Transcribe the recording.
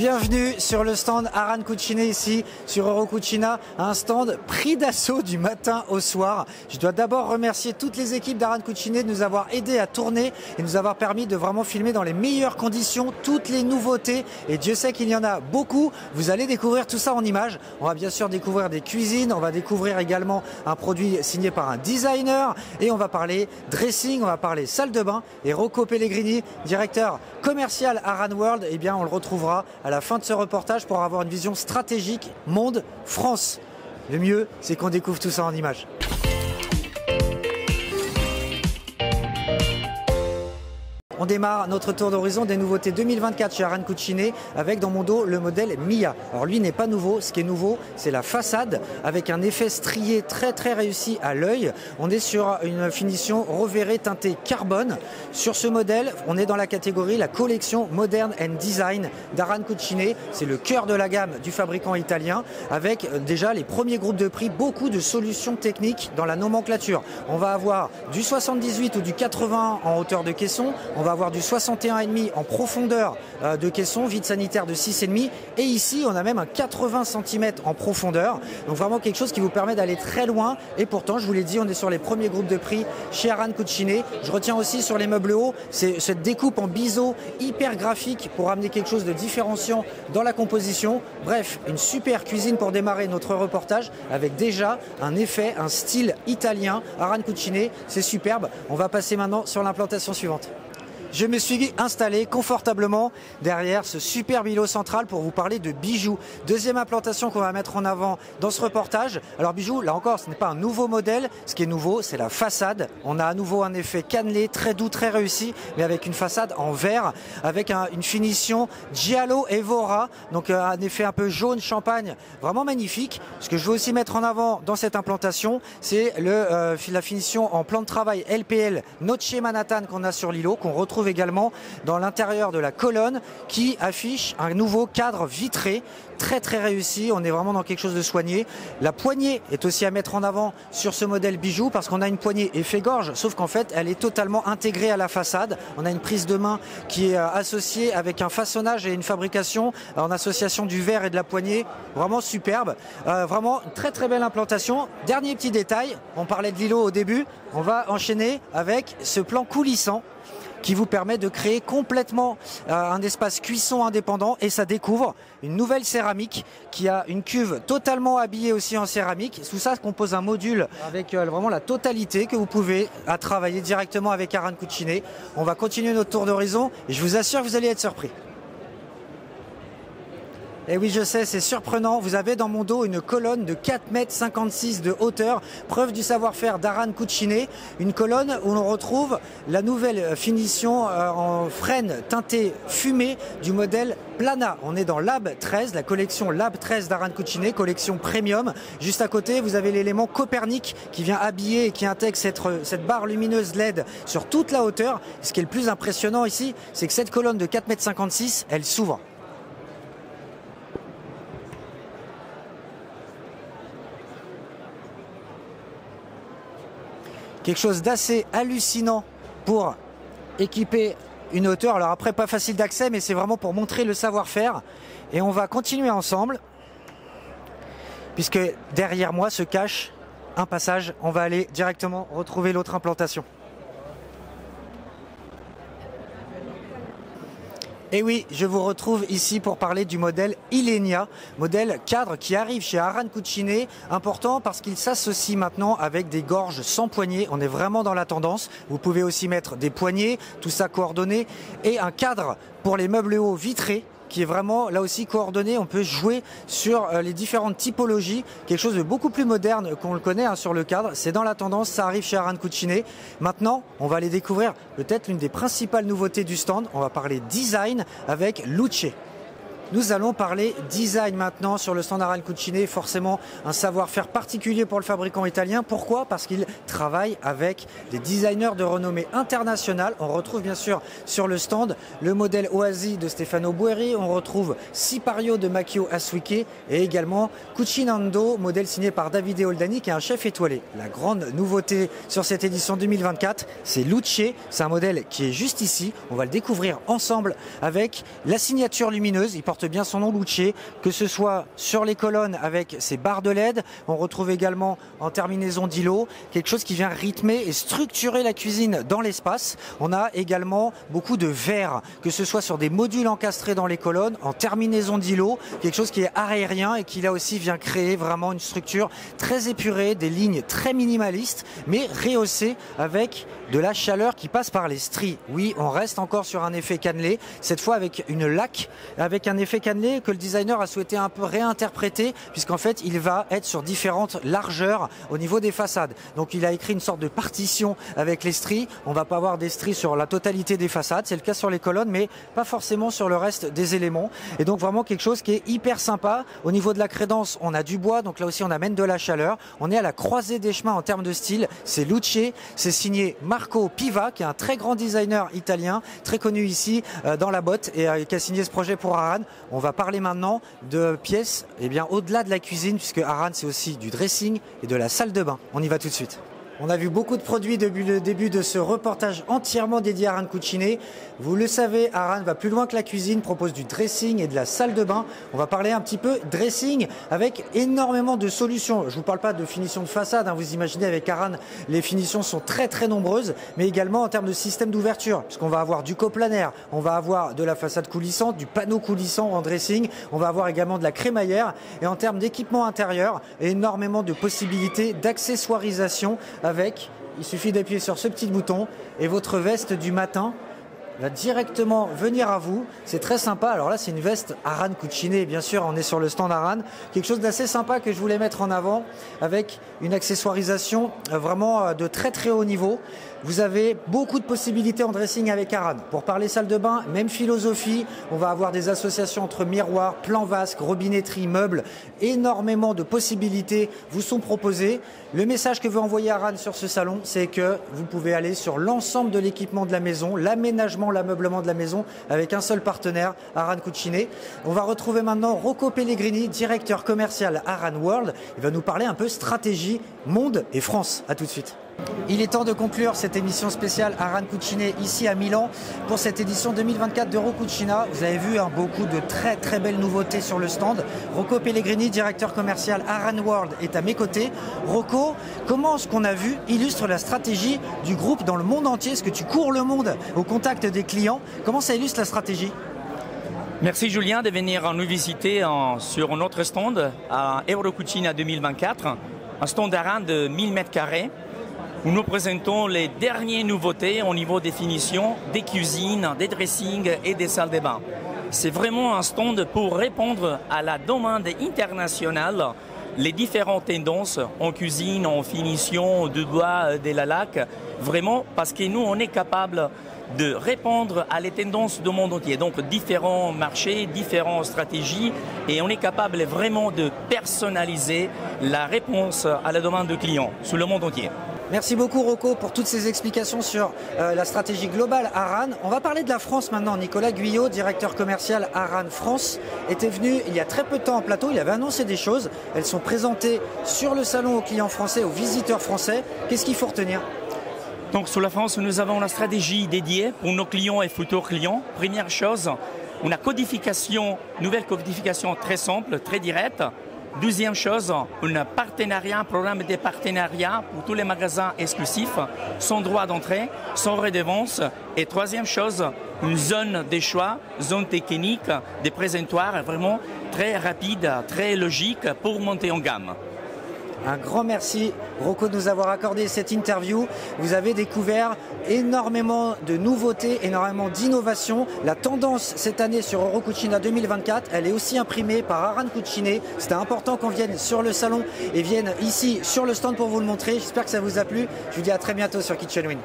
Bienvenue sur le stand Aran Cucine ici sur Eurocucina, un stand pris d'assaut du matin au soir. Je dois d'abord remercier toutes les équipes d'Aran Cucine de nous avoir aidés à tourner et nous avoir permis de vraiment filmer dans les meilleures conditions toutes les nouveautés. Et Dieu sait qu'il y en a beaucoup. Vous allez découvrir tout ça en images. On va bien sûr découvrir des cuisines, on va découvrir également un produit signé par un designer et on va parler dressing, on va parler salle de bain. Et Rocco Pellegrini, directeur commercial Aran World, eh bien on le retrouvera à la fin de ce reportage pour avoir une vision stratégique monde-France. Le mieux, c'est qu'on découvre tout ça en images. On démarre notre tour d'horizon des nouveautés 2024 chez Aran Cucine avec dans mon dos le modèle Mia. Alors lui n'est pas nouveau, ce qui est nouveau c'est la façade avec un effet strié très réussi à l'œil. On est sur une finition reverrée teintée carbone. Sur ce modèle, on est dans la catégorie la collection Modern and Design d'Aran Cucine. C'est le cœur de la gamme du fabricant italien avec déjà les premiers groupes de prix, beaucoup de solutions techniques dans la nomenclature. On va avoir du 78 ou du 80 en hauteur de caisson. On va avoir du 61,5 en profondeur de caisson, vide sanitaire de 6,5 et ici on a même un 80 cm en profondeur, donc vraiment quelque chose qui vous permet d'aller très loin. Et pourtant je vous l'ai dit, on est sur les premiers groupes de prix chez Aran Cucine. Je retiens aussi sur les meubles hauts, c'est cette découpe en biseau hyper graphique pour amener quelque chose de différenciant dans la composition. Bref, une super cuisine pour démarrer notre reportage avec déjà un effet, un style italien. Aran Cucine, c'est superbe. On va passer maintenant sur l'implantation suivante. Je me suis installé confortablement derrière ce superbe îlot central pour vous parler de bijoux. Deuxième implantation qu'on va mettre en avant dans ce reportage. Alors bijoux, là encore, ce n'est pas un nouveau modèle. Ce qui est nouveau, c'est la façade. On a à nouveau un effet cannelé, très doux, très réussi, mais avec une façade en verre, avec une finition Giallo Evora, donc un effet un peu jaune champagne, vraiment magnifique. Ce que je veux aussi mettre en avant dans cette implantation, c'est la finition en plan de travail LPL Noce Manhattan qu'on a sur l'îlot, qu'on retrouve également dans l'intérieur de la colonne qui affiche un nouveau cadre vitré très réussi. On est vraiment dans quelque chose de soigné. La poignée est aussi à mettre en avant sur ce modèle bijou parce qu'on a une poignée effet gorge, sauf qu'en fait elle est totalement intégrée à la façade. On a une prise de main qui est associée avec un façonnage et une fabrication en association du verre et de la poignée, vraiment superbe. Vraiment très belle implantation. Dernier petit détail, on parlait de l'îlot au début, on va enchaîner avec ce plan coulissant qui vous permet de créer complètement un espace cuisson indépendant et ça découvre une nouvelle céramique qui a une cuve totalement habillée aussi en céramique. Sous ça compose un module avec vraiment la totalité que vous pouvez travailler directement avec Aran Cucine. On va continuer notre tour d'horizon et je vous assure que vous allez être surpris. Et oui, je sais, c'est surprenant. Vous avez dans mon dos une colonne de 4,56 m de hauteur, preuve du savoir-faire d'Aran Cucine. Une colonne où l'on retrouve la nouvelle finition en frêne teintée fumée du modèle Plana. On est dans Lab 13, la collection Lab 13 d'Aran Cucine, collection premium. Juste à côté, vous avez l'élément Copernic qui vient habiller et qui intègre cette barre lumineuse LED sur toute la hauteur. Ce qui est le plus impressionnant ici, c'est que cette colonne de 4,56 m, elle s'ouvre. Quelque chose d'assez hallucinant pour équiper une hauteur. Alors après, pas facile d'accès, mais c'est vraiment pour montrer le savoir-faire. Et on va continuer ensemble, puisque derrière moi se cache un passage. On va aller directement retrouver l'autre implantation. Et oui, je vous retrouve ici pour parler du modèle Ilenia, modèle cadre qui arrive chez Aran Cucine, important parce qu'il s'associe maintenant avec des gorges sans poignées. On est vraiment dans la tendance. Vous pouvez aussi mettre des poignées, tout ça coordonné, et un cadre pour les meubles hauts vitrés qui est vraiment là aussi coordonné. On peut jouer sur les différentes typologies, quelque chose de beaucoup plus moderne qu'on le connaît sur le cadre. C'est dans la tendance, ça arrive chez Aran Cucine. Maintenant, on va aller découvrir peut-être l'une des principales nouveautés du stand. On va parler design avec Luce. Nous allons parler design maintenant sur le stand Aran Cucine, forcément un savoir-faire particulier pour le fabricant italien. Pourquoi? Parce qu'il travaille avec des designers de renommée internationale. On retrouve bien sûr sur le stand le modèle Oasi de Stefano Boeri, on retrouve Sipario de Macchio Asuike et également Cucinando, modèle signé par Davide Oldani qui est un chef étoilé. La grande nouveauté sur cette édition 2024, c'est Luce, c'est un modèle qui est juste ici. On va le découvrir ensemble avec la signature lumineuse. Il porte porte bien son nom, Luce, que ce soit sur les colonnes avec ses barres de LED, on retrouve également en terminaison d'îlot quelque chose qui vient rythmer et structurer la cuisine dans l'espace. On a également beaucoup de verre, que ce soit sur des modules encastrés dans les colonnes, en terminaison d'îlot, quelque chose qui est aérien et qui là aussi vient créer vraiment une structure très épurée, des lignes très minimalistes, mais rehaussées avec de la chaleur qui passe par les stries. Oui, on reste encore sur un effet cannelé, cette fois avec une laque, avec un effet cannelé que le designer a souhaité un peu réinterpréter, puisqu'en fait il va être sur différentes largeurs au niveau des façades. Donc il a écrit une sorte de partition avec les stries. On va pas avoir des stries sur la totalité des façades, c'est le cas sur les colonnes, mais pas forcément sur le reste des éléments. Et donc vraiment quelque chose qui est hyper sympa. Au niveau de la crédence, on a du bois, donc là aussi on amène de la chaleur. On est à la croisée des chemins en termes de style. C'est Luce, c'est signé Marco Piva, qui est un très grand designer italien, très connu ici dans la botte et qui a signé ce projet pour Aran. On va parler maintenant de pièces bien au-delà de la cuisine, puisque Aran c'est aussi du dressing et de la salle de bain. On y va tout de suite. On a vu beaucoup de produits depuis le début de ce reportage entièrement dédié à Aran Cucine. Vous le savez, Aran va plus loin que la cuisine, propose du dressing et de la salle de bain. On va parler un petit peu dressing avec énormément de solutions. Je ne vous parle pas de finition de façade, hein. Vous imaginez avec Aran, les finitions sont très très nombreuses, mais également en termes de système d'ouverture, puisqu'on va avoir du coplanaire, on va avoir de la façade coulissante, du panneau coulissant en dressing, on va avoir également de la crémaillère, et en termes d'équipement intérieur, énormément de possibilités d'accessoirisation avec, il suffit d'appuyer sur ce petit bouton et votre veste du matin va directement venir à vous. C'est très sympa. Alors là, c'est une veste Aran Cucine, bien sûr, on est sur le stand Aran. Quelque chose d'assez sympa que je voulais mettre en avant avec une accessoirisation vraiment de très très haut niveau. Vous avez beaucoup de possibilités en dressing avec Aran. Pour parler salle de bain, même philosophie. On va avoir des associations entre miroirs, plans vasques, robinetterie, meubles. Énormément de possibilités vous sont proposées. Le message que veut envoyer Aran sur ce salon, c'est que vous pouvez aller sur l'ensemble de l'équipement de la maison, l'aménagement, l'ameublement de la maison avec un seul partenaire, Aran Cucine. On va retrouver maintenant Rocco Pellegrini, directeur commercial Aran World. Il va nous parler un peu stratégie, monde et France. À tout de suite. Il est temps de conclure cette émission spéciale Aran Cucine ici à Milan pour cette édition 2024 d'Eurocucina. Vous avez vu beaucoup de très très belles nouveautés sur le stand. Rocco Pellegrini, directeur commercial Aran World, est à mes côtés. Rocco, comment ce qu'on a vu illustre la stratégie du groupe dans le monde entier? Est-ce que tu cours le monde au contact des clients? Comment ça illustre la stratégie? Merci Julien de venir nous visiter sur notre stand à Eurocucina 2024, un stand Aran de 1000 m². Où nous présentons les dernières nouveautés au niveau des finitions, des cuisines, des dressings et des salles de bain. C'est vraiment un stand pour répondre à la demande internationale, les différentes tendances en cuisine, en finition, de bois, de la laque, vraiment parce que nous on est capable de répondre à les tendances du monde entier. Donc différents marchés, différentes stratégies et on est capable vraiment de personnaliser la réponse à la demande du client sur le monde entier. Merci beaucoup Rocco pour toutes ces explications sur la stratégie globale Aran. On va parler de la France maintenant. Nicolas Guyot, directeur commercial Aran France, était venu il y a très peu de temps en plateau. Il avait annoncé des choses. Elles sont présentées sur le salon aux clients français, aux visiteurs français. Qu'est-ce qu'il faut retenir? Donc sur la France, nous avons une stratégie dédiée pour nos clients et futurs clients. Première chose, une codification, nouvelle codification très simple, très directe. Deuxième chose, un programme de partenariat pour tous les magasins exclusifs, sans droit d'entrée, sans redevance. Et troisième chose, une zone de choix, zone technique, des présentoirs vraiment très rapide, très logique pour monter en gamme. Un grand merci Rocco de nous avoir accordé cette interview. Vous avez découvert énormément de nouveautés, énormément d'innovations. La tendance cette année sur Eurocucina 2024, elle est aussi imprimée par Aran Cucine. C'était important qu'on vienne sur le salon et vienne ici sur le stand pour vous le montrer. J'espère que ça vous a plu. Je vous dis à très bientôt sur Kitchen Win.